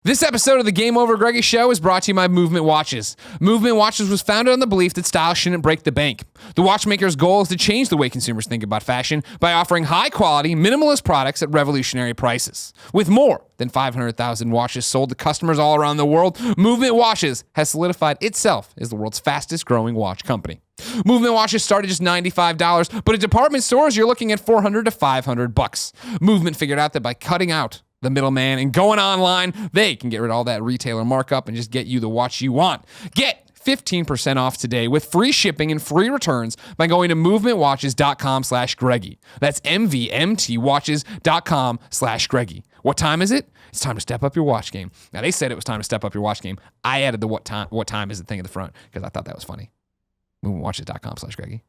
This episode of the Game Over Greggy Show is brought to you by Movement Watches. Movement Watches was founded on the belief that style shouldn't break the bank. The watchmaker's goal is to change the way consumers think about fashion by offering high-quality, minimalist products at revolutionary prices. With more than 500,000 watches sold to customers all around the world, Movement Watches has solidified itself as the world's fastest-growing watch company. Movement watches start at just $95, but at department stores, you're looking at $400 to $500. Movement figured out that by cutting out the middleman and going online, they can get rid of all that retailer markup and just get you the watch you want. Get 15% off today with free shipping and free returns by going to movementwatches.com/Greggy. That's MVMTwatches.com/Greggy. What time is it? It's time to step up your watch game. Now, they said it was time to step up your watch game. I added the what time is it thing at the front because I thought that was funny. Movementwatches.com/Greggy.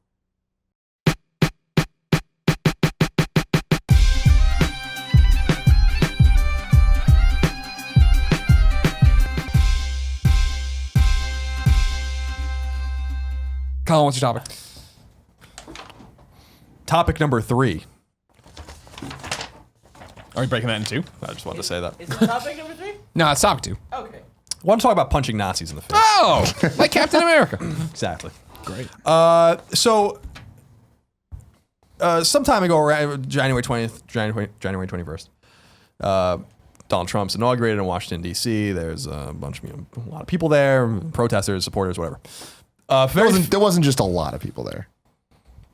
Colin, what's your topic? Topic number 3. Are we breaking that in two? I just wanted to say that. Is it topic number 3? No, it's topic 2. Okay. I want to talk about punching Nazis in the face. Oh, like Captain America. Exactly. Great. So some time ago, around January 21st, Donald Trump's inaugurated in Washington, D.C. There's a lot of people there, protesters, supporters, whatever. There wasn't just a lot of people there.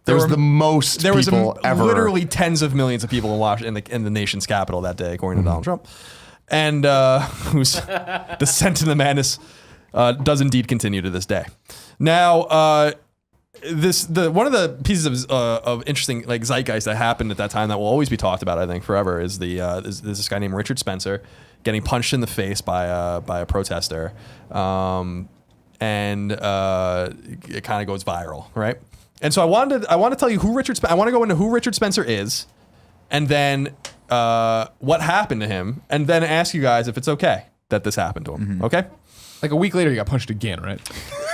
There was the most people ever. Literally tens of millions of people in the nation's capital that day, according to Donald Trump, and whose descent into madness does indeed continue to this day. Now, one of the pieces of interesting like zeitgeist that happened at that time that will always be talked about, I think, forever, is is this guy named Richard Spencer getting punched in the face by a protester. And it kind of goes viral, right? And so I want to tell you I want to go into who Richard Spencer is, and then what happened to him, and then ask you guys if it's okay that this happened to him. Mm-hmm. Okay? Like a week later, he got punched again, right?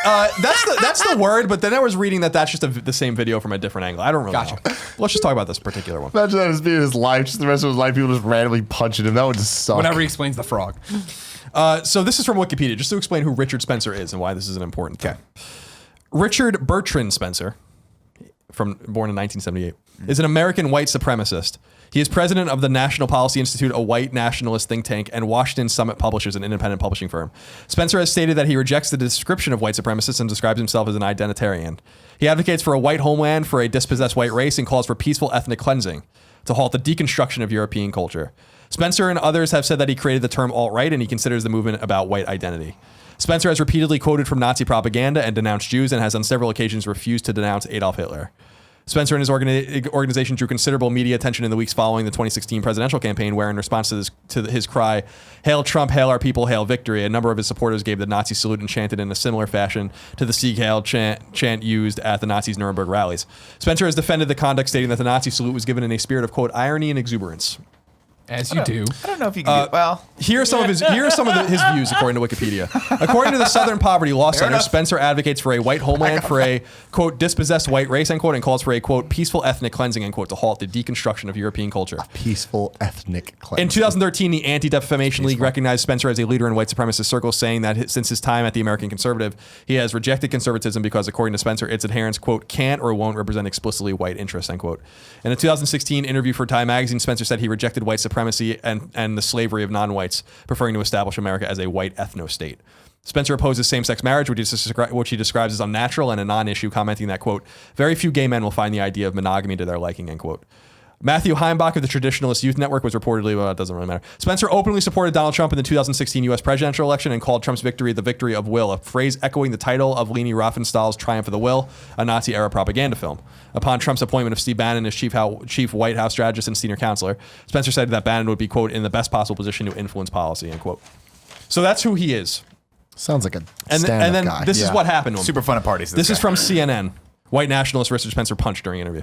That's the word, but then I was reading that's just the same video from a different angle. I don't really know. Let's just talk about this particular one. Imagine that as being his life, just the rest of his life, people just randomly punching him. That would just suck. Whenever he explains the frog. So this is from Wikipedia, just to explain who Richard Spencer is and why this is an important thing. Richard Bertrand Spencer, born in 1978, is an American white supremacist. He is president of the National Policy Institute, a white nationalist think tank, and Washington Summit Publishers, an independent publishing firm. Spencer has stated that he rejects the description of white supremacists and describes himself as an identitarian. He advocates for a white homeland for a dispossessed white race and calls for peaceful ethnic cleansing to halt the deconstruction of European culture. Spencer and others have said that he created the term alt-right, and he considers the movement about white identity. Spencer has repeatedly quoted from Nazi propaganda and denounced Jews, and has on several occasions refused to denounce Adolf Hitler. Spencer and his organization drew considerable media attention in the weeks following the 2016 presidential campaign, where in response to his cry, "Hail Trump, hail our people, hail victory," a number of his supporters gave the Nazi salute and chanted in a similar fashion to the Sieg Heil chant used at the Nazis' Nuremberg rallies. Spencer has defended the conduct, stating that the Nazi salute was given in a spirit of, quote, irony and exuberance. As you do. I don't know if you can Here are some of his views according to Wikipedia. According to the Southern Poverty Law Center, Spencer advocates for a white homeland for a, quote, dispossessed white race, end quote, and calls for a, quote, peaceful ethnic cleansing, end quote, to halt the deconstruction of European culture. Peaceful ethnic cleansing. In 2013, the Anti-Defamation League recognized Spencer as a leader in white supremacist circles, saying that since his time at the American Conservative, he has rejected conservatism because, according to Spencer, its adherents, quote, can't or won't represent explicitly white interests, end quote. In a 2016 interview for Time magazine, Spencer said he rejected white supremacy and the slavery of non-whites, preferring to establish America as a white ethno-state. Spencer opposes same-sex marriage, which he describes as unnatural and a non-issue, commenting that, quote, very few gay men will find the idea of monogamy to their liking, end quote. Matthew Heimbach of the Traditionalist Youth Network was reportedly, well, it doesn't really matter. Spencer openly supported Donald Trump in the 2016 U.S. presidential election and called Trump's victory the victory of will, a phrase echoing the title of Leni Riefenstahl's Triumph of the Will, a Nazi-era propaganda film. Upon Trump's appointment of Steve Bannon as chief White House strategist and senior counselor, Spencer said that Bannon would be, quote, in the best possible position to influence policy, end quote. So that's who he is. Sounds like a and then guy. This is what happened to him. super fun at parties. This is from CNN. White nationalist Richard Spencer punched during interview.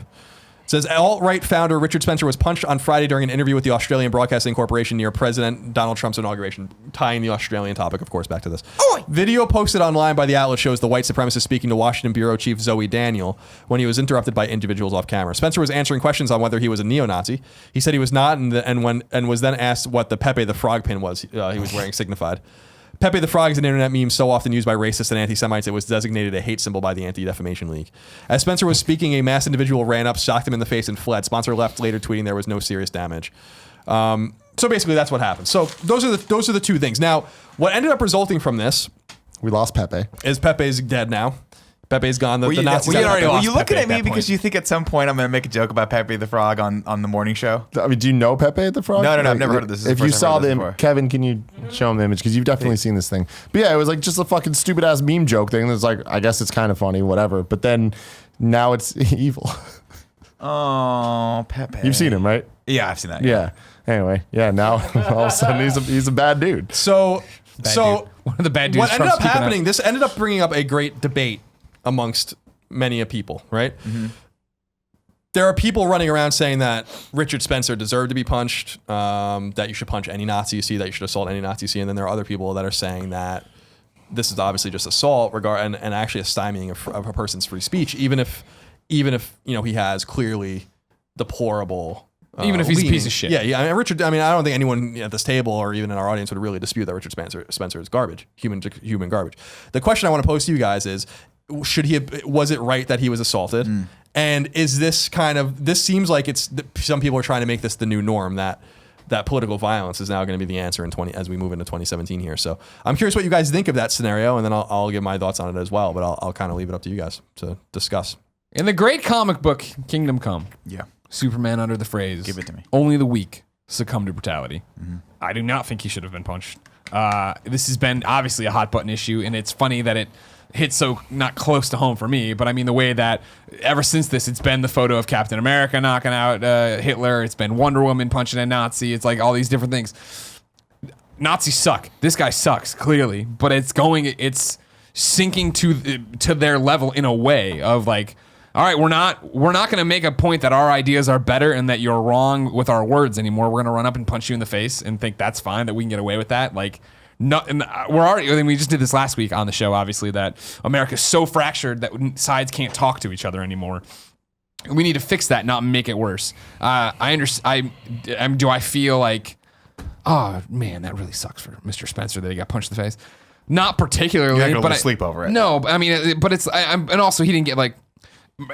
Says alt-right founder Richard Spencer was punched on Friday during an interview with the Australian Broadcasting Corporation near President Donald Trump's inauguration, tying the Australian topic, of course, back to this. Video posted online by the outlet shows the white supremacist speaking to Washington Bureau Chief Zoe Daniel when he was interrupted by individuals off camera. Spencer was answering questions on whether he was a neo-Nazi. He said he was not, and was then asked what the Pepe the Frog pin was he was wearing signified. Pepe the Frog is an internet meme so often used by racists and anti-Semites it was designated a hate symbol by the Anti-Defamation League. As Spencer was speaking, a masked individual ran up, socked him in the face, and fled. Sponsor left later tweeting there was no serious damage. So basically that's what happened. So those are the two things. Now, what ended up resulting from this We lost Pepe. is Pepe's dead now. Pepe's gone. The Nazis Were you looking at me because you think at some point I'm going to make a joke about Pepe the Frog on the morning show? I mean, do you know Pepe the Frog? No, I've never heard of this. If you saw the Kevin, can you show him the image? Because you've definitely seen this thing. But yeah, it was like just a fucking stupid ass meme joke thing. It's like, I guess it's kind of funny, whatever. But then now it's evil. Oh, Pepe. You've seen him, right? Yeah, I've seen that. Yeah. Anyway, yeah. Now all of a sudden he's a bad dude. So One of the bad dudes. what ended Trump's up keeping happening, this ended up bringing up a great debate amongst many a people, right? Mm-hmm. There are people running around saying that Richard Spencer deserved to be punched, that you should punch any Nazi you see, that you should assault any Nazi you see, and then there are other people that are saying that this is obviously just assault and actually a stymieing of a person's free speech, even if he has clearly deplorable. Even if he's a piece of shit. Yeah. I mean, Richard. I mean, I don't think anyone at this table or even in our audience would really dispute that Richard Spencer is garbage, human garbage. The question I want to pose to you guys is: was it right that he was assaulted? And is this this seems like some people are trying to make this the new norm that political violence is now going to be the answer as we move into 2017 here. So I'm curious what you guys think of that scenario, and then I'll give my thoughts on it as well. But I'll kind of leave it up to you guys to discuss. In the great comic book Kingdom Come, Yeah. Superman uttered the phrase, Give it to me. "Only the weak succumb to brutality." I do not think he should have been punched. This has been obviously a hot button issue, and it's funny that it hit so not close to home for me, but I mean the way that ever since this, it's been the photo of Captain America knocking out Hitler, it's been Wonder Woman punching a Nazi, it's like all these different things. Nazis suck. This guy sucks, clearly, but it's sinking to their level in a way of like, all right, we're not going to make a point that our ideas are better and that you're wrong with our words anymore. We're going to run up and punch you in the face and think that's fine, that we can get away with that. Like, no, and we just did this last week on the show, obviously, that America's so fractured that sides can't talk to each other anymore. We need to fix that, not make it worse. Do I feel like, oh man, that really sucks for Mr. Spencer that he got punched in the face? Not particularly, You're not gonna but lose sleep over it. No, I mean, but it's and also he didn't get like.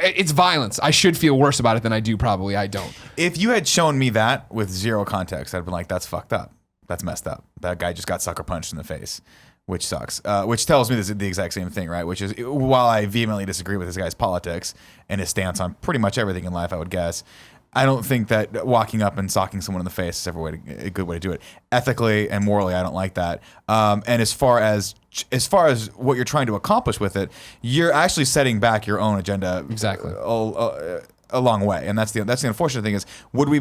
It's violence. I should feel worse about it than I do. Probably I don't. If you had shown me that with zero context, I'd been like, that's fucked up. That's messed up. That guy just got sucker punched in the face, which sucks. Which tells me this is the exact same thing, right? Which is, while I vehemently disagree with this guy's politics and his stance on pretty much everything in life, I would guess, I don't think that walking up and socking someone in the face is ever a good way to do it. Ethically and morally, I don't like that. And as far as what you're trying to accomplish with it, you're actually setting back your own agenda Exactly. A long way, and that's the unfortunate thing is, would we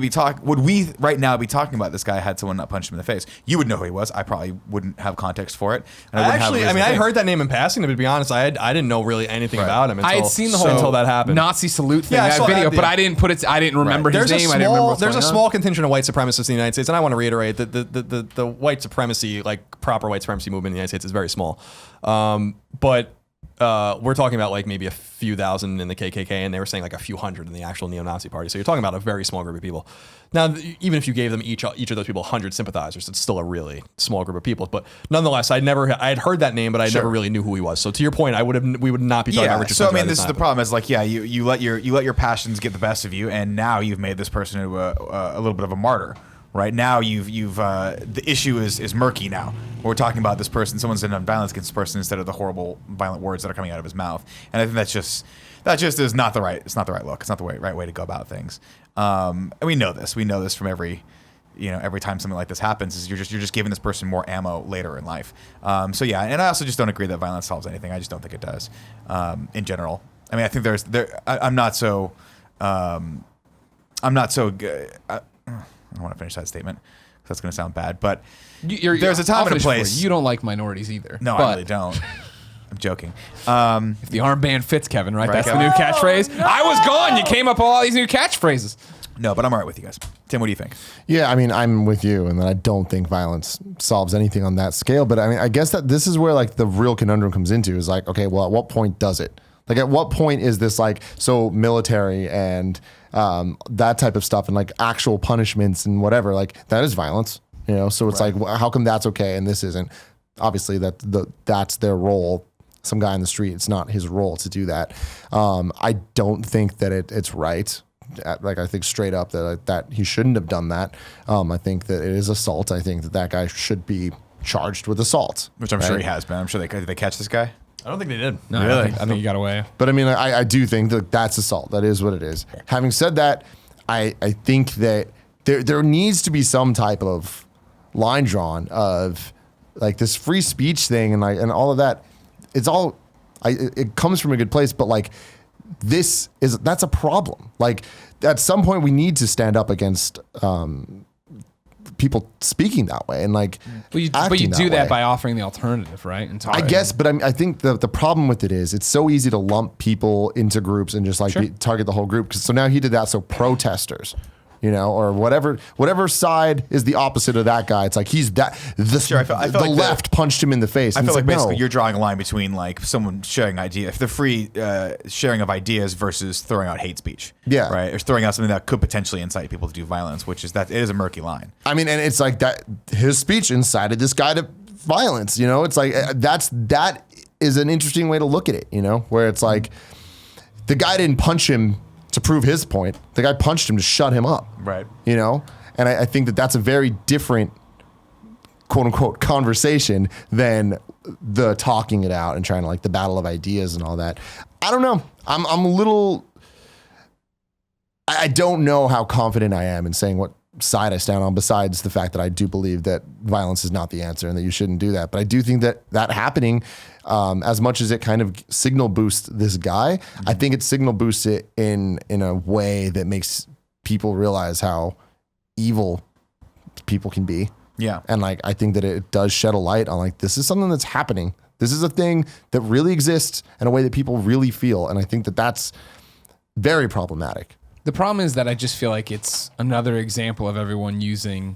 right now be talking about this guy had someone not punched him in the face? You would know who he was. I probably wouldn't have context for it. And I heard that name in passing. To be honest, I didn't know really anything about him. Until, I had seen the whole until that happened. Nazi salute thing, Yeah, I that saw video, that, but yeah. I didn't remember his name. I didn't remember what's there's a going on. small contingent of white supremacists in the United States, and I want to reiterate that the white supremacy, like proper white supremacy movement in the United States, is very small. But we're talking about like maybe a few thousand in the KKK, and they were saying like a few hundred in the actual neo-Nazi party. So you're talking about a very small group of people. Now, even if you gave them each of those people 100 sympathizers, it's still a really small group of people. But nonetheless, I had heard that name, but I never really knew who he was. So to your point, we would not be talking about Richard So Spencer. I mean, this is the problem. Is like, you let your passions get the best of you, and now you've made this person into a little bit of a martyr. Right now, the issue is murky now. We're talking about this person, someone's done violence against this person instead of the horrible, violent words that are coming out of his mouth. And I think that just is not the right. It's not the right look. It's not the right way to go about things. And we know this. We know this from every time something like this happens. Is you're just giving this person more ammo later in life. So yeah, and I also just don't agree that violence solves anything. I just don't think it does. In general, I mean, I think I'm not so good. I don't want to finish that statement because that's going to sound bad, but there's a time and a place. You don't like minorities either. No, I really don't. I'm joking. If the armband fits, Kevin, right? That's the new catchphrase. I was gone. You came up with all these new catchphrases. No, but I'm all right with you guys. Tim, what do you think? Yeah, I mean, I'm with you, and I don't think violence solves anything on that scale. But I mean, I guess that this is where like the real conundrum comes into is like, okay, well, at what point does it? Like, at what point is this like so military and that type of stuff and like actual punishments and whatever? Like that is violence, you know. So it's like, how come that's okay and this isn't? Obviously, that's their role. Some guy in the street, it's not his role to do that. I don't think that it's right. Like I think straight up that he shouldn't have done that. I think that it is assault. I think that guy should be charged with assault, Which I'm sure he has been. I'm sure did they catch this guy? I don't think they did. No, Really? I think he got away. But I mean, I do think that that's assault. That is what it is. Having said that, I think that there needs to be some type of line drawn of like this free speech thing and all of that. It's all it comes from a good place, but like that's a problem. Like at some point we need to stand up against people speaking that way and like But you do that by offering the alternative, right? And I guess, but I think the problem with it is it's so easy to lump people into groups and just like target the whole group. So now he did that. So protesters, you know, or whatever side is the opposite of that guy. It's like he's that the left punched him in the face. I feel like basically no. you're drawing a line between like someone sharing if the free sharing of ideas versus throwing out hate speech. Yeah. Right. Or throwing out something that could potentially incite people to do violence, which is that it is a murky line. I mean, and it's like that his speech incited this guy to violence, you know? It's like that is an interesting way to look at it, you know, where it's like the guy didn't punch him to prove his point. The guy punched him to shut him up. Right. You know? And I think that that's a very different quote unquote conversation than the talking it out and trying to like the battle of ideas and all that. I don't know. I'm a little, I don't know how confident I am in saying what side I stand on, besides the fact that I do believe that violence is not the answer and that you shouldn't do that. But I do think that happening, as much as it kind of signal boosts this guy, I think it signal boosts it in a way that makes people realize how evil people can be. Yeah. And like, I think that it does shed a light on like, this is something that's happening. This is a thing that really exists in a way that people really feel. And I think that that's very problematic. The problem is that I just feel like it's another example of everyone using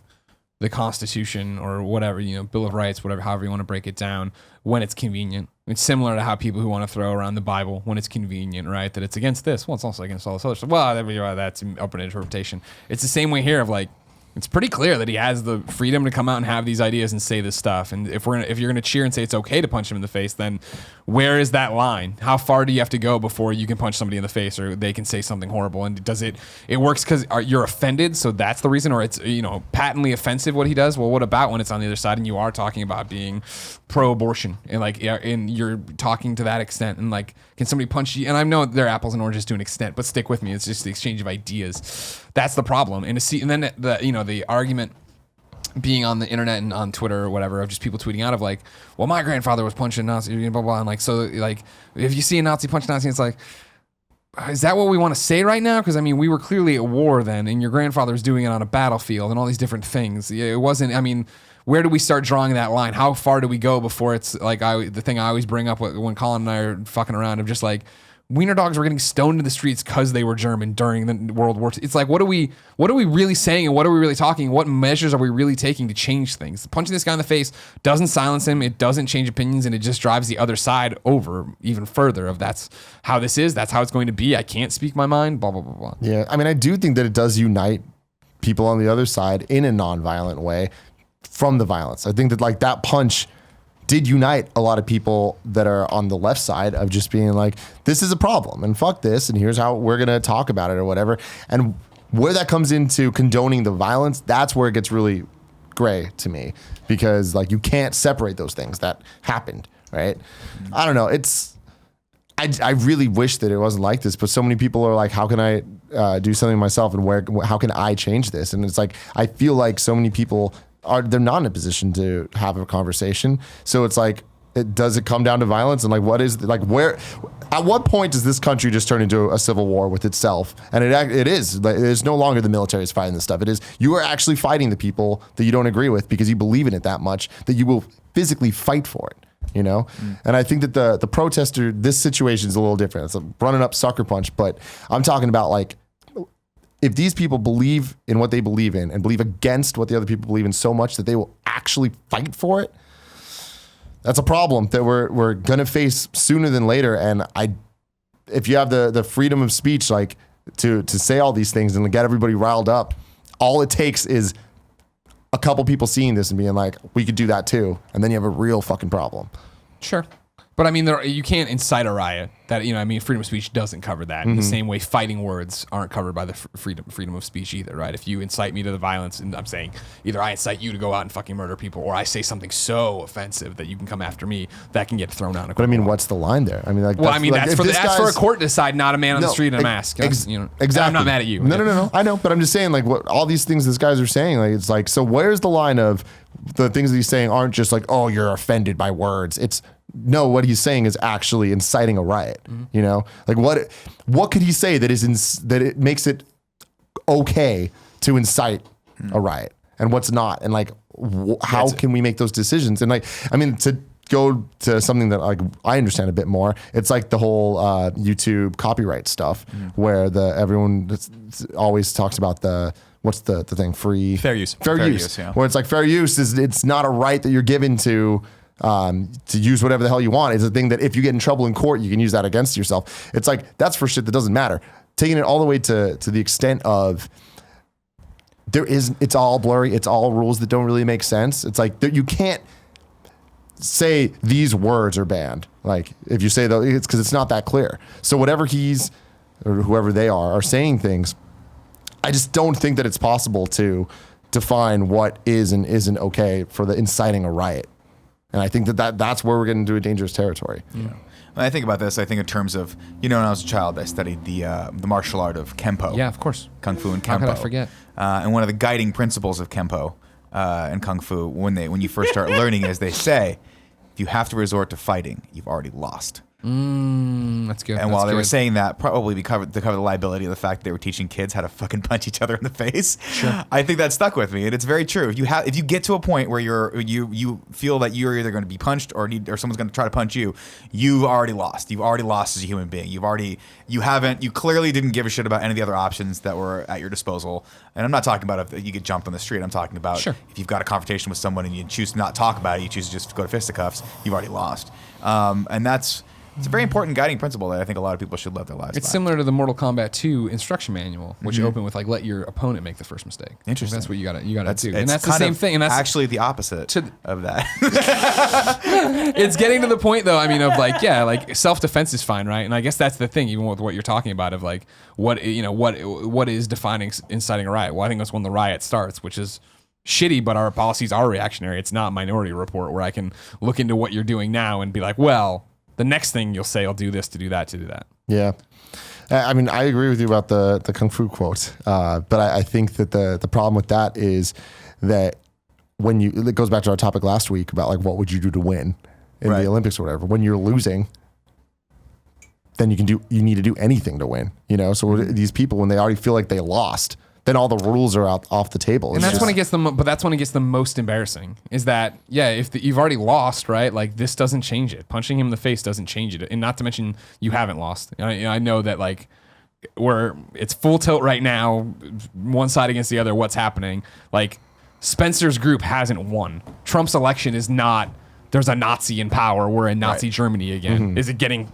the Constitution or whatever, you know, Bill of Rights, whatever, however you want to break it down, when it's convenient. It's similar to how people who want to throw around the Bible when it's convenient, right? That it's against this. Well, it's also against all this other stuff. Well, that's open interpretation. It's the same way here of like, it's pretty clear that he has the freedom to come out and have these ideas and say this stuff. And if you're gonna cheer and say it's okay to punch him in the face, then where is that line? How far do you have to go before you can punch somebody in the face or they can say something horrible? And does it works because you're offended, so that's the reason, or it's, you know, patently offensive what he does? Well, what about when it's on the other side and you are talking about being pro-abortion and like, and you're talking to that extent and like, can somebody punch you? And I know they're apples and oranges to an extent, but stick with me. It's just the exchange of ideas. That's the problem. And then the argument being on the internet and on Twitter or whatever of just people tweeting out of like, well, my grandfather was punching Nazi, blah, blah, blah. And like, so like, if you see a Nazi punch Nazi, it's like, is that what we want to say right now? Because I mean, we were clearly at war then, and your grandfather was doing it on a battlefield and all these different things. It wasn't, I mean, where do we start drawing that line? How far do we go before it's like the thing I always bring up when Colin and I are fucking around of just like, wiener dogs were getting stoned in the streets because they were German during the World War II. It's like, what are we really saying and what are we really talking? What measures are we really taking to change things? Punching this guy in the face doesn't silence him. It doesn't change opinions, and it just drives the other side over even further of that's how this is. That's how it's going to be. I can't speak my mind, blah, blah, blah, blah. Yeah. I mean, I do think that it does unite people on the other side in a non-violent way from the violence. I think that like that punch did unite a lot of people that are on the left side of just being like, this is a problem and fuck this, and here's how we're going to talk about it or whatever. And where that comes into condoning the violence, that's where it gets really gray to me, because like you can't separate those things that happened, right? I don't know. I really wish that it wasn't like this, but so many people are like, how can I do something myself, and how can I change this? And it's like, I feel like so many people they're not in a position to have a conversation. So it's like, does it come down to violence? And like, at what point does this country just turn into a civil war with itself? And it is no longer the military is fighting this stuff. It is, you are actually fighting the people that you don't agree with because you believe in it that much that you will physically fight for it. you know? And I think that the protester, this situation is a little different. It's a running up sucker punch, but I'm talking about like, if these people believe in what they believe in and believe against what the other people believe in so much that they will actually fight for it, that's a problem that we're gonna face sooner than later. And if you have the freedom of speech, like to say all these things and to get everybody riled up, all it takes is a couple people seeing this and being like, we could do that too, and then you have a real fucking problem. Sure. But I mean, you can't incite a riot. That, you know, I mean, freedom of speech doesn't cover that. In the same way, fighting words aren't covered by the freedom of speech either, right? If you incite me to the violence, and I'm saying either I incite you to go out and fucking murder people, or I say something so offensive that you can come after me, that can get thrown out. But I mean, what's the line there? I mean, like, well, I mean, that's for a court to decide, not a man on the street in a mask. You know, exactly. I'm not mad at you. No. I know, but I'm just saying, like, what all these things these guys are saying, like, it's like, so where's the line of the things that he's saying aren't just like, oh, you're offended by words. It's no, what he's saying is actually inciting a riot. You know, like what could he say that that it makes it okay to incite a riot, and what's not, and like how can we make those decisions? And like, I mean, to go to something that like I understand a bit more, it's like the whole YouTube copyright stuff, where everyone always talks about what's the thing? Fair use. Yeah. Where it's like fair use it's not a right that you're given to use whatever the hell you want. It's a thing that if you get in trouble in court, you can use that against yourself. It's like, that's for shit that doesn't matter. Taking it all the way to the extent of it's all blurry. It's all rules that don't really make sense. It's like you can't say these words are banned. Like if you say though, it's because it's not that clear. So whatever he's or whoever they are saying things, I just don't think that it's possible to define what is and isn't okay for the inciting a riot. And I think that's where we're getting into a dangerous territory. Yeah. When I think about this, I think in terms of, you know, when I was a child, I studied the martial art of Kempo. Yeah, of course. Kung Fu and Kempo. How could I forget? And one of the guiding principles of Kempo and Kung Fu, when you first start learning, is they say, if you have to resort to fighting, you've already lost. That's good. And while they were saying that, probably to cover the liability of the fact that they were teaching kids how to fucking punch each other in the face, sure. I think that stuck with me, and it's very true. If you get to a point where you feel that you're either going to be punched or someone's going to try to punch you, you've already lost. You've already lost as a human being. You clearly didn't give a shit about any of the other options that were at your disposal. And I'm not talking about if you get jumped on the street. I'm talking about if you've got a confrontation with someone and you choose to not talk about it, you choose to just go to fisticuffs, you've already lost. And it's a very important guiding principle that I think a lot of people should live their lives by. It's similar to the Mortal Kombat 2 instruction manual, which open with like, let your opponent make the first mistake. Interesting. That's what you gotta do. And that's the same thing. And that's actually the opposite of that. It's getting to the point though, I mean, of like, yeah, like self-defense is fine, right? And I guess that's the thing, even with what you're talking about of like, what is defining inciting a riot? Well, I think that's when the riot starts, which is shitty, but our policies are reactionary. It's not Minority Report where I can look into what you're doing now and be like, well, the next thing you'll say, I'll do this to do that to do that. Yeah. I mean, I agree with you about the Kung Fu quote. But I think that the problem with that is that it goes back to our topic last week about like, what would you do to win in the Olympics or whatever? When you're losing, then you need to do anything to win, you know? So these people, when they already feel like they lost, then all the rules are off the table. And that's when it gets the most embarrassing is that, yeah, if you've already lost, right? Like this doesn't change it. Punching him in the face doesn't change it. And not to mention you haven't lost. I know that like it's full tilt right now, one side against the other, what's happening. Like Spencer's group hasn't won. Trump's election is not, there's a Nazi in power. We're in Nazi Germany again. Is it getting,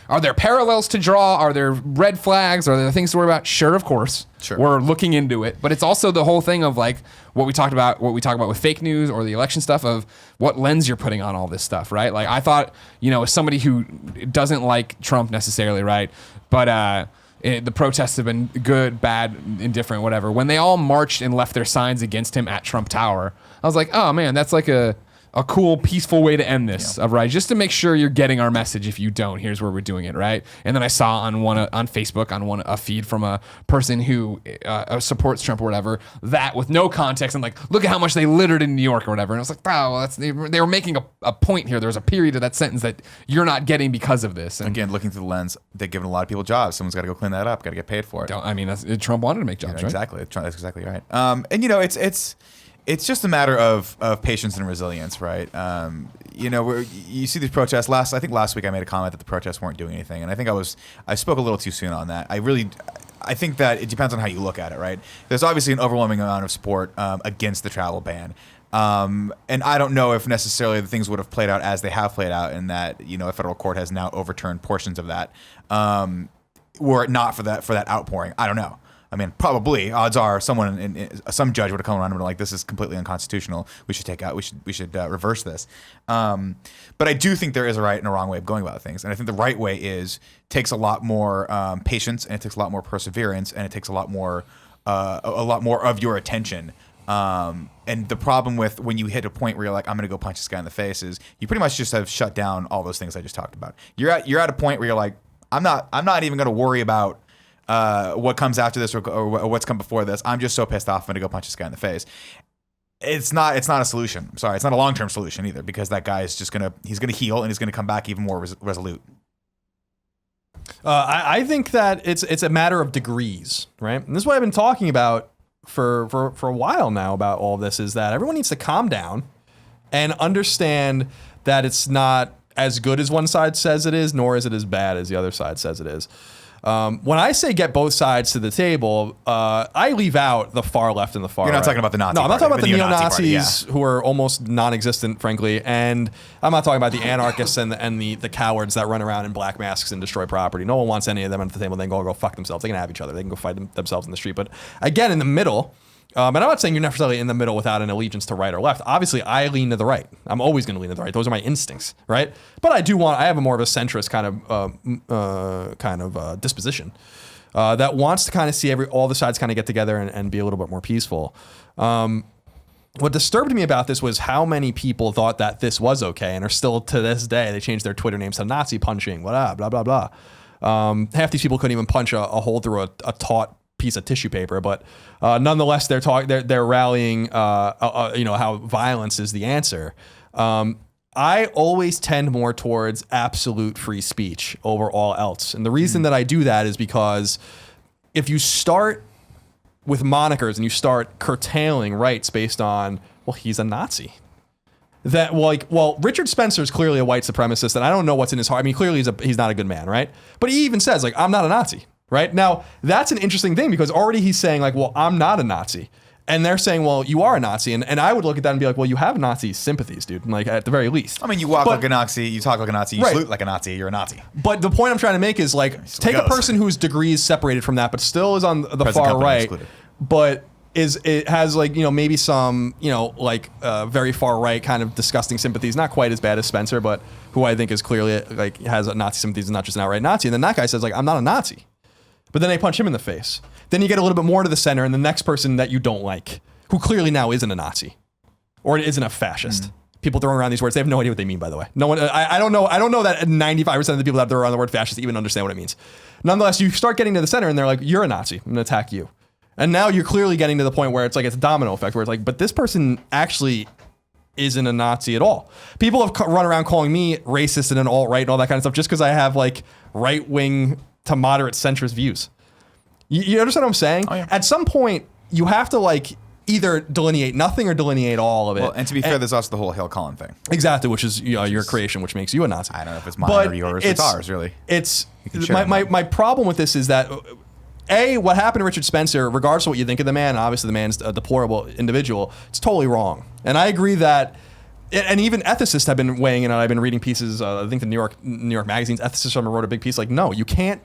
are there parallels to draw? Are there red flags? Are there things to worry about? Sure, of course. Sure. We're looking into it. But it's also the whole thing of like what we talk about with fake news or the election stuff of what lens you're putting on all this stuff, right? Like I thought, as somebody who doesn't like Trump necessarily, right? But the protests have been good, bad, indifferent, whatever. When they all marched and left their signs against him at Trump Tower, I was like, oh man, that's like a cool, peaceful way to end this, right? Just to make sure you're getting our message. If you don't, here's where we're doing it, right? And then I saw on Facebook a feed from a person who supports Trump or whatever, that with no context, and like, look at how much they littered in New York or whatever. And I was like, oh, well, they were making a point here. There was a period of that sentence that you're not getting because of this. And again, looking through the lens, they've given a lot of people jobs. Someone's got to go clean that up. Got to get paid for it. I mean, Trump wanted to make jobs, right? Exactly. That's exactly right. And It's just a matter of patience and resilience, right? You see these protests. I think last week I made a comment that the protests weren't doing anything, and I think I spoke a little too soon on that. I think that it depends on how you look at it, right? There's obviously an overwhelming amount of support against the travel ban. And I don't know if necessarily the things would have played out as they have played out, and that a federal court has now overturned portions of that. Were it not for that outpouring, I don't know. I mean, probably odds are some judge would have come around and been like, "This is completely unconstitutional. We should reverse this." But I do think there is a right and a wrong way of going about things, and I think the right way takes a lot more patience, and it takes a lot more perseverance, and it takes a lot more of your attention. And the problem with when you hit a point where you're like, I'm going to go punch this guy in the face, is you pretty much just have shut down all those things I just talked about. You're at a point where you're like, I'm not even going to worry about what comes after this or what's come before this. I'm just so pissed off. I'm going to go punch this guy in the face. It's not a solution. I'm sorry. It's not a long-term solution either, because that guy is he's going to heal, and he's going to come back even more resolute. I think that it's a matter of degrees, right? And this is what I've been talking about for a while now about all of this, is that everyone needs to calm down and understand that it's not as good as one side says it is, nor is it as bad as the other side says it is. When I say get both sides to the table, I leave out the far left and the far right. You're not talking about the Nazi No, I'm not talking about the neo-Nazi neo-Nazis who are almost non-existent, frankly. And I'm not talking about the anarchists and the cowards that run around in black masks and destroy property. No one wants any of them at the table. They can go fuck themselves. They can have each other. They can go fight themselves in the street. But again, in the middle, and I'm not saying you're necessarily in the middle without an allegiance to right or left. Obviously, I lean to the right. I'm always going to lean to the right. Those are my instincts, right? But I have a more of a centrist kind of disposition that wants to kind of see all the sides kind of get together and be a little bit more peaceful. What disturbed me about this was how many people thought that this was okay and are still to this day. They changed their Twitter names to Nazi punching, blah, blah, blah, blah. Half these people couldn't even punch a hole through a taut piece of tissue paper, but nonetheless, they're rallying, how violence is the answer. I always tend more towards absolute free speech over all else. And the reason that I do that is because if you start with monikers and you start curtailing rights based on, well, he's a Nazi. Richard Spencer is clearly a white supremacist, and I don't know what's in his heart. I mean, clearly he's not a good man, right? But he even says, I'm not a Nazi. Right? Now, that's an interesting thing, because already he's saying I'm not a Nazi. And they're saying, well, you are a Nazi. And I would look at that and be like, well, you have Nazi sympathies, dude. At the very least. I mean, you walk like a Nazi, you talk like a Nazi, you salute like a Nazi, you're a Nazi. But the point I'm trying to make is take a person who's degrees separated from that, but still is on the far right, excluded. But it has maybe some, very far right kind of disgusting sympathies, not quite as bad as Spencer, but who I think is clearly has Nazi sympathies and not just an outright Nazi. And then that guy says I'm not a Nazi. But then they punch him in the face. Then you get a little bit more to the center, and the next person that you don't like, who clearly now isn't a Nazi or isn't a fascist. Mm-hmm. People throwing around these words, they have no idea what they mean, by the way. No one, I don't know. I don't know that 95% of the people that throw around the word fascist even understand what it means. Nonetheless, you start getting to the center, and they're like, "You're a Nazi. I'm going to attack you." And now you're clearly getting to the point where it's a domino effect, where it's but this person actually isn't a Nazi at all. People have run around calling me racist and an alt-right and all that kind of stuff just because I have right-wing to moderate centrist views. You understand what I'm saying? Oh, yeah. At some point, you have to either delineate nothing or delineate all of it. Well, and to be fair, there's also the whole Hail Colin thing. Exactly, which is your creation, which makes you a Nazi. I don't know if it's mine or yours. It's ours, really. It's my problem with this is that what happened to Richard Spencer, regardless of what you think of the man, obviously the man's a deplorable individual. It's totally wrong, and I agree that. And even ethicists have been weighing in on. I've been reading pieces. I think the New York Magazine's ethicist wrote a big piece. No, you can't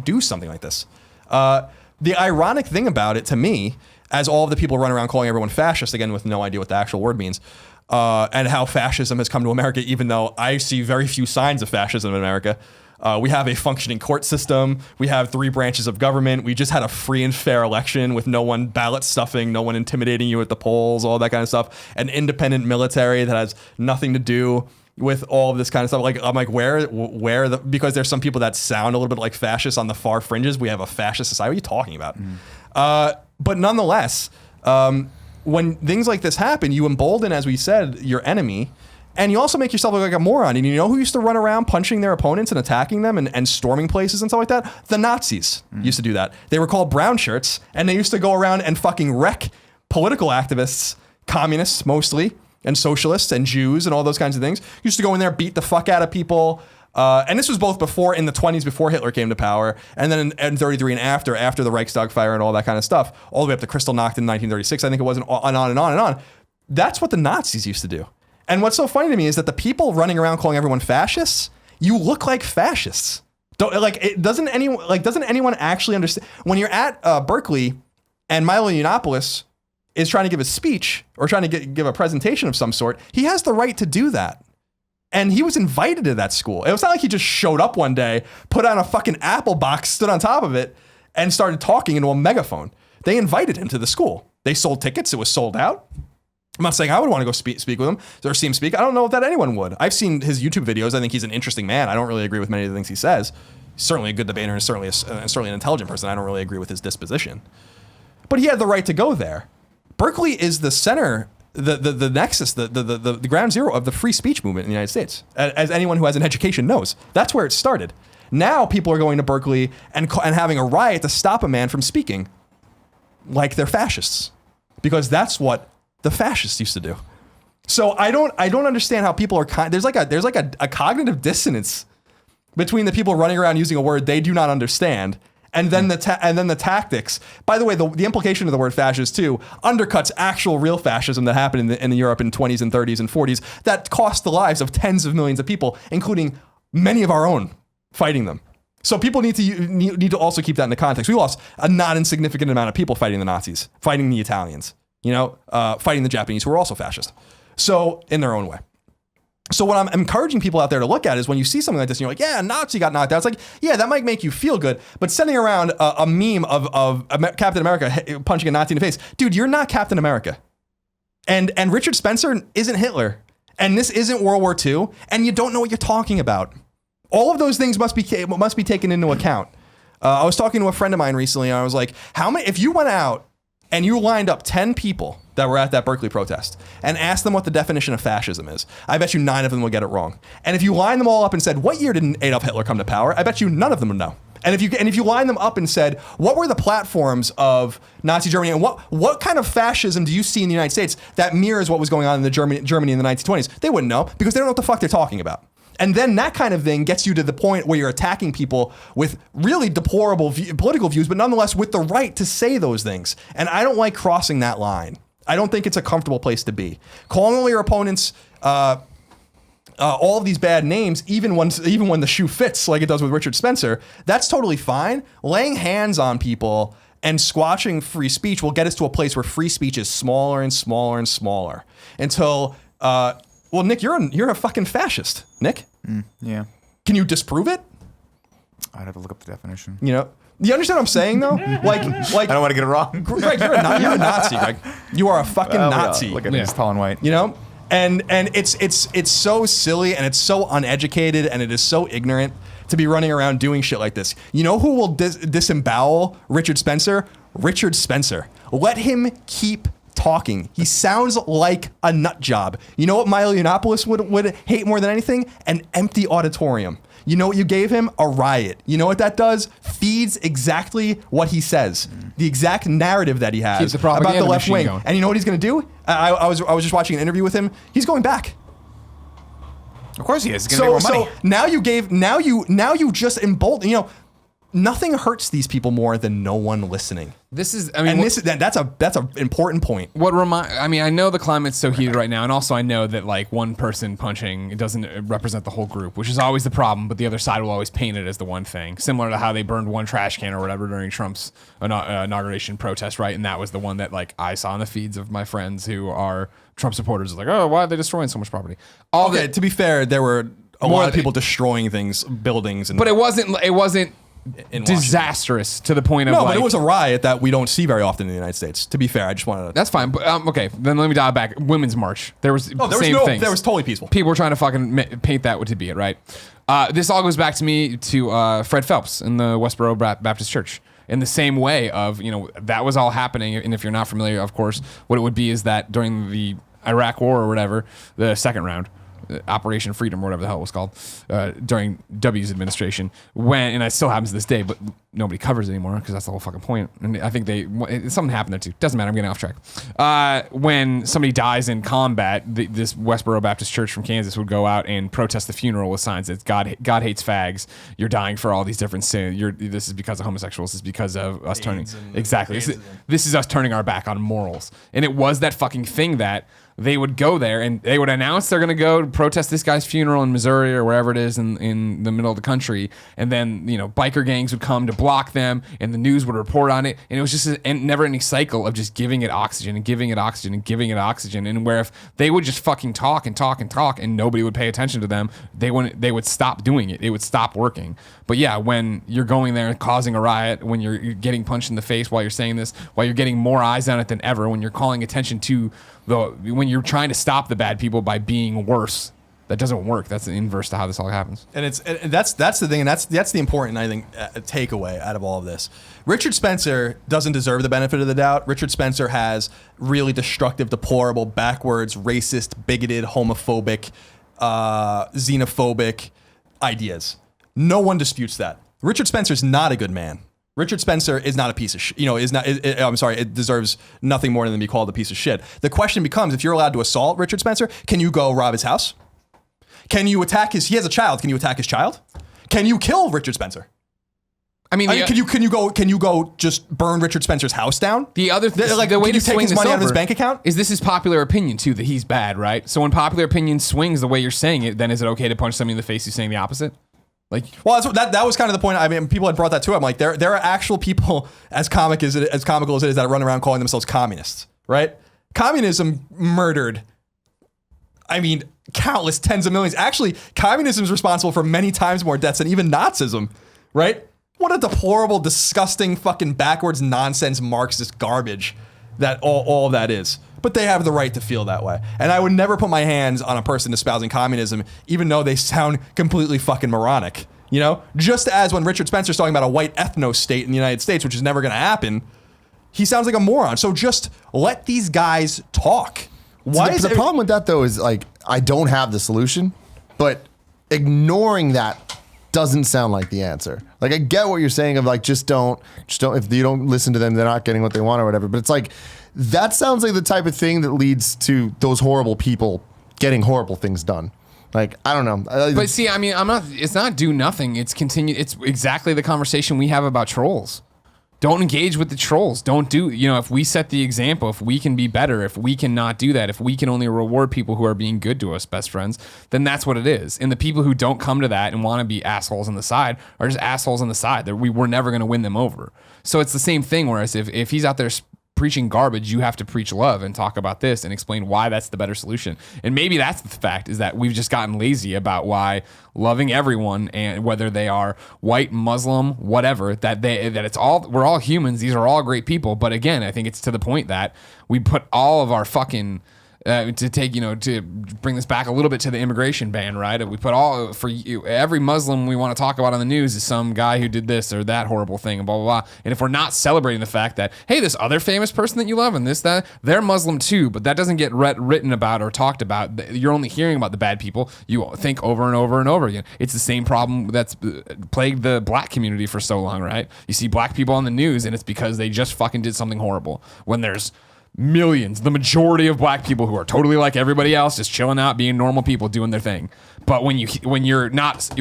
do something like this. The ironic thing about it to me, as all of the people run around calling everyone fascist, again with no idea what the actual word means, and how fascism has come to America, even though I see very few signs of fascism in America. We have a functioning court system. We have 3 branches of government. We just had a free and fair election with no one ballot stuffing, no one intimidating you at the polls, all that kind of stuff. An independent military that has nothing to do with all of this kind of stuff. I'm because there's some people that sound a little bit like fascists on the far fringes. We have a fascist society. What are you talking about? But nonetheless, when things like this happen, you embolden, as we said, your enemy. And you also make yourself look like a moron. And you know who used to run around punching their opponents and attacking them and storming places and stuff like that? The Nazis used to do that. They were called brown shirts, and they used to go around and fucking wreck political activists, communists mostly, and socialists and Jews and all those kinds of things. Used to go in there, beat the fuck out of people. And this was both before, in the 20s, before Hitler came to power, and then in 33 and after the Reichstag fire and all that kind of stuff, all the way up to Kristallnacht in 1936, I think it was, and on and on and on. That's what the Nazis used to do. And what's so funny to me is that the people running around calling everyone fascists, you look like fascists. Doesn't anyone actually understand? When you're at Berkeley and Milo Yiannopoulos is trying to give a speech or trying to give a presentation of some sort, he has the right to do that. And he was invited to that school. It was not like he just showed up one day, put on a fucking Apple box, stood on top of it, and started talking into a megaphone. They invited him to the school. They sold tickets. It was sold out. I'm not saying I would want to go speak with him or see him speak. I don't know if that anyone would. I've seen his YouTube videos. I think he's an interesting man. I don't really agree with many of the things he says. He's certainly a good debater and certainly an intelligent person. I don't really agree with his disposition. But he had the right to go there. Berkeley is the center, the nexus, the ground zero of the free speech movement in the United States, as anyone who has an education knows. That's where it started. Now people are going to Berkeley and having a riot to stop a man from speaking like they're fascists, because that's what the fascists used to do. So I don't understand how people are there's like a cognitive dissonance between the people running around using a word they do not understand and then the tactics. By the way, the implication of the word fascist too undercuts actual real fascism that happened in Europe in 20s and 30s and 40s that cost the lives of tens of millions of people, including many of our own fighting them. So people need to also keep that in the context. We lost a not insignificant amount of people fighting the Nazis, fighting the Italians, fighting the Japanese, who were also fascist. So in their own way. So what I'm encouraging people out there to look at is when you see something like this and you're like, yeah, a Nazi got knocked out. It's like, yeah, that might make you feel good. But sending around a meme of Captain America punching a Nazi in the face, dude, you're not Captain America. And Richard Spencer isn't Hitler. And this isn't World War II. And you don't know what you're talking about. All of those things must be taken into account. I was talking to a friend of mine recently, and I was like, if you went out and you lined up 10 people that were at that Berkeley protest and asked them what the definition of fascism is, I bet you 9 of them would get it wrong. And if you lined them all up and said, what year did Adolf Hitler come to power? I bet you none of them would know. And if you line them up and said, what were the platforms of Nazi Germany, and what kind of fascism do you see in the United States that mirrors what was going on in the Germany in the 1920s? They wouldn't know, because they don't know what the fuck they're talking about. And then that kind of thing gets you to the point where you're attacking people with really deplorable political views, but nonetheless with the right to say those things. And I don't like crossing that line. I don't think it's a comfortable place to be. Calling all your opponents all of these bad names, even when the shoe fits, like it does with Richard Spencer, that's totally fine. Laying hands on people and squashing free speech will get us to a place where free speech is smaller and smaller and smaller until... well, Nick, you're a fucking fascist, Nick. Yeah. Can you disprove it? I'd have to look up the definition. You understand what I'm saying, though? Like I don't want to get it wrong. Greg, you're a Nazi, Greg. You are a fucking Nazi. Look at this, tall and white. And it's so silly, and it's so uneducated, and it is so ignorant to be running around doing shit like this. You know who will disembowel Richard Spencer? Richard Spencer. Let him keep talking. He sounds like a nut job. You know what Milo Yiannopoulos would hate more than anything? An empty auditorium. You know what you gave him? A riot. You know what that does? Feeds exactly what he says. The exact narrative that he has about the left wing. Going. And you know what he's going to do? I was just watching an interview with him. He's going back. Of course he is. He's going to make more money. Now you just embolden, nothing hurts these people more than no one listening. That's an important point. I know the climate's so heated right now, and also I know that like one person punching, it doesn't represent the whole group, which is always the problem, but the other side will always paint it as the one thing. Similar to how they burned one trash can or whatever during Trump's inauguration protest, right? And that was the one that like I saw in the feeds of my friends who are Trump supporters. Like, oh, why are they destroying so much property? To be fair, there were a lot of people destroying things, buildings. But it wasn't disastrous to the point of but it was a riot that we don't see very often in the United States. To be fair, I just wanted to... That's fine. But, okay, then let me dial back. Women's March. There was things. There was totally peaceful. People were trying to fucking paint that to be it, right? This all goes back to me to Fred Phelps in the Westboro Baptist Church. In the same way of, that was all happening. And if you're not familiar, of course, what it would be is that during the Iraq War or whatever, the second round, Operation Freedom or whatever the hell it was called during W's administration, and it still happens to this day, but nobody covers it anymore because that's the whole fucking point. And I think something happened there too. Doesn't matter. I'm getting off track. When somebody dies in combat, this Westboro Baptist Church from Kansas would go out and protest the funeral with signs that God hates fags. You're dying for all these different sins. This is because of homosexuals. This is because of us turning exactly. This is us turning our back on morals. And it was that fucking thing that they would go there and they would announce they're going to go protest this guy's funeral in Missouri or wherever it is in the middle of the country. And then, biker gangs would come to block them and the news would report on it. And it was just a never ending cycle of just giving it oxygen and giving it oxygen and giving it oxygen. And where if they would just fucking talk and talk and talk and nobody would pay attention to them, they would stop doing it. It would stop working. But yeah, when you're going there and causing a riot, when you're getting punched in the face while you're saying this, while you're getting more eyes on it than ever, when you're calling attention to when you're trying to stop the bad people by being worse, that doesn't work. That's the inverse to how this all happens. And that's the thing, and that's the important, I think, takeaway out of all of this. Richard Spencer doesn't deserve the benefit of the doubt. Richard Spencer has really destructive, deplorable, backwards, racist, bigoted, homophobic, xenophobic ideas. No one disputes that. Richard Spencer's not a good man. Richard Spencer is not a piece of shit. It deserves nothing more than to be called a piece of shit. The question becomes, if you're allowed to assault Richard Spencer, can you go rob his house? Can you attack he has a child, can you attack his child? Can you kill Richard Spencer? Can you go just burn Richard Spencer's house down? The other the way to take his money out of his bank account is this is popular opinion too, that he's bad, right? So when popular opinion swings the way you're saying it, then is it okay to punch somebody in the face who's saying the opposite? That was kind of the point. I mean, people had brought that to him. Like, there are actual people as comical as it is that run around calling themselves communists, right? Communism murdered, countless tens of millions. Actually, communism is responsible for many times more deaths than even Nazism, right? What a deplorable, disgusting, fucking backwards nonsense Marxist garbage that all of that is. But they have the right to feel that way. And I would never put my hands on a person espousing communism, even though they sound completely fucking moronic. Just as when Richard Spencer's talking about a white ethno state in the United States, which is never going to happen, he sounds like a moron. So just let these guys talk. The problem with that, though, is I don't have the solution, but ignoring that doesn't sound like the answer. I get what you're saying of just don't, if you don't listen to them, they're not getting what they want or whatever. But it's that sounds like the type of thing that leads to those horrible people getting horrible things done. I don't know. But see, it's not do nothing. It's continue. It's exactly the conversation we have about trolls. Don't engage with the trolls. Don't do, if we set the example, if we can be better, if we can not do that, if we can only reward people who are being good to us, best friends, then that's what it is. And the people who don't come to that and want to be assholes on the side are just assholes on the side. We're never going to win them over. So it's the same thing, whereas if he's out there preaching garbage, you have to preach love and talk about this and explain why that's the better solution. And maybe that's the fact, is that we've just gotten lazy about why loving everyone, and whether they are white, Muslim, whatever, we're all humans. These are all great people. But again, I think it's to the point that we put all of our fucking to bring this back a little bit to the immigration ban, right? We put every Muslim we want to talk about on the news is some guy who did this or that horrible thing and blah, blah, blah. And if we're not celebrating the fact that, hey, this other famous person that you love and this, that, they're Muslim too, but that doesn't get written about or talked about. You're only hearing about the bad people. You think over and over and over again. It's the same problem that's plagued the black community for so long, right? You see black people on the news and it's because they just fucking did something horrible, when there's millions, the majority of black people who are totally like everybody else, just chilling out, being normal people, doing their thing. But when you're not, so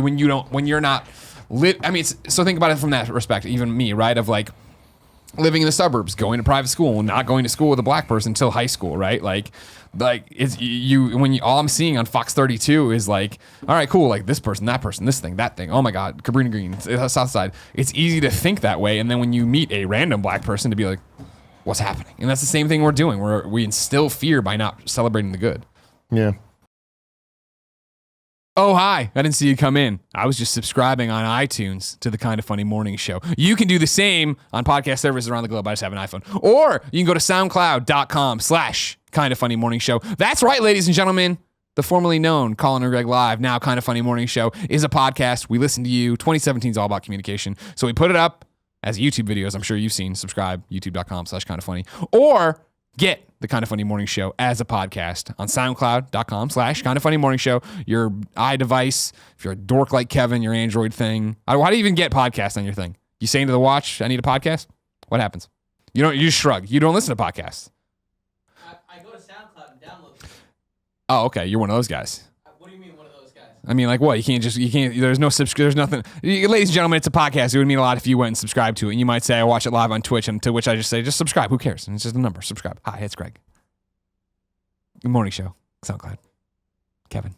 think about it from that respect, even me, right? Of living in the suburbs, going to private school, not going to school with a black person until high school, right? All I'm seeing on Fox 32 is all right, cool, this person, that person, this thing, that thing. Oh my God, Cabrini Green, South Side. It's easy to think that way, and then when you meet a random black person, to be like, what's happening? And that's the same thing we're doing. We instill fear by not celebrating the good. Yeah. Oh, hi. I didn't see you come in. I was just subscribing on iTunes to the Kind of Funny Morning Show. You can do the same on podcast services around the globe. I just have an iPhone. Or you can go to soundcloud.com/Kind of Funny Morning Show. That's right, ladies and gentlemen. The formerly known Colin Moriarty Live, now Kind of Funny Morning Show, is a podcast. We listen to you. 2017 is all about communication. So we put it up as YouTube videos. I'm sure you've seen. Subscribe, youtube.com/kindoffunny. Or Get the Kind of Funny Morning Show as a podcast on SoundCloud.com/KindofFunnyMorningShow. Your iDevice, if you're a dork like Kevin, your Android thing. How do you even get podcasts on your thing? You saying to the watch, I need a podcast? What happens? You just shrug. You don't listen to podcasts. I go to SoundCloud and download them. Oh, okay. You're one of those guys. What do you mean one of those guys? I mean, like what? You can't. There's no there's nothing. Ladies and gentlemen, it's a podcast. It would mean a lot if you went and subscribed to it. And you might say, I watch it live on Twitch, and to which I just say, just subscribe. Who cares? And it's just a number. Subscribe. Hi, it's Greg. Good morning show. SoundCloud. Kevin.